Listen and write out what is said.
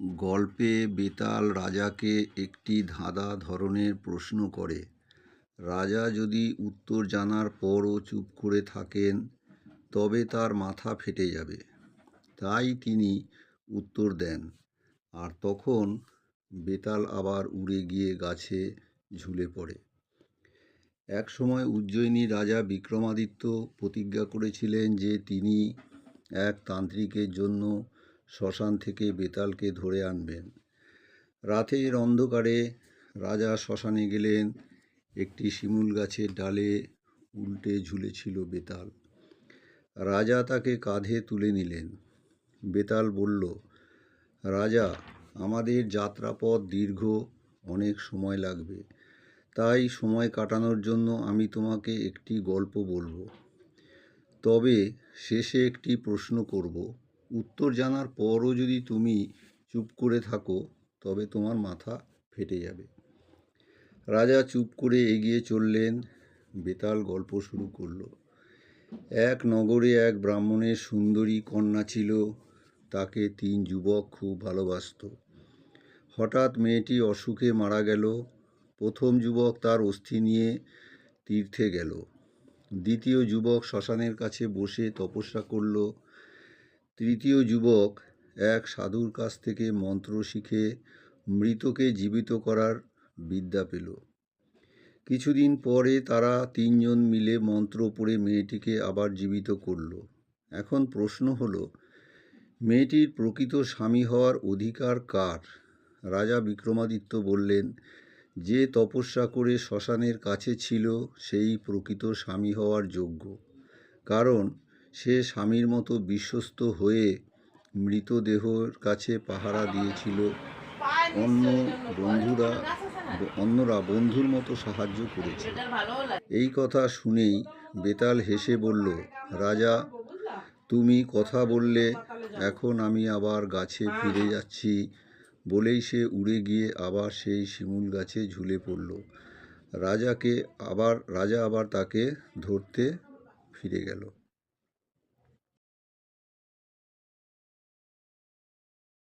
গল্পে বেতাল রাজাকে একটি ধাঁধা ধরনের প্রশ্ন করে। রাজা যদি উত্তর জানার পরও চুপ করে থাকেন তবে তার মাথা ফেটে যাবে। তাই তিনি উত্তর দেন, আর তখন বেতাল আবার উড়ে গিয়ে গাছে ঝুলে পড়ে। এক সময় উজ্জয়িনী রাজা বিক্রমাদিত্য প্রতিজ্ঞা করেছিলেন যে তিনি এক তান্ত্রিকের জন্য শ্মশান থেকে বেতালকে ধরে আনবেন। রাতের অন্ধকারে রাজা শ্মশানে গেলেন। একটি শিমুল গাছের ডালে উল্টে ঝুলেছিল বেতাল। রাজা তাকে কাঁধে তুলে নিলেন। বেতাল বলল, রাজা, আমাদের যাত্রাপথ দীর্ঘ, অনেক সময় লাগবে। তাই সময় কাটানোর জন্য আমি তোমাকে একটি গল্প বলবো। তবে শেষে একটি প্রশ্ন করব। উত্তর জানার পরও যদি তুমি চুপ করে থাকো তবে তোমার মাথা ফেটে যাবে। রাজা চুপ করে এগিয়ে চললেন। বেতাল গল্প শুরু করলো। এক নগরে এক ব্রাহ্মণের সুন্দরী কন্যা ছিল। তাকে 3 যুবক খুব ভালোবাসত। হঠাৎ মেয়েটি অসুখে মারা গেল। প্রথম যুবক তার অস্থি নিয়ে তীর্থে গেল। দ্বিতীয় যুবক শ্মশানের কাছে বসে তপস্যা করল। তৃতীয় যুবক এক সাধুর কাছ থেকে মন্ত্র শিখে মৃতকে জীবিত করার বিদ্যা পেল। কিছুদিন পরে তারা 3 জন মিলে মন্ত্র পড়ে মেয়েটিকে আবার জীবিত করল। এখন প্রশ্ন হলো, মেয়েটির প্রকৃত স্বামী হওয়ার অধিকার কার? রাজা বিক্রমাদিত্য বললেন, যে তপস্যা করে শ্মশানের কাছে ছিল সেই প্রকৃত স্বামী হওয়ার যোগ্য, কারণ সে স্বামীর মতো বিশ্বস্ত হয়ে মৃতদেহের কাছে পাহারা দিয়েছিল। অন্যরা বন্ধুর মতো সাহায্য করেছে। এই কথা শুনেই বেতাল হেসে বলল, রাজা, তুমি কথা বললে, এখন আমি আবার গাছে ফিরে যাচ্ছি। বলেই সে উড়ে গিয়ে আবার সেই শিমুল গাছে ঝুলে পড়ল। রাজা আবার তাকে ধরতে ফিরে গেল।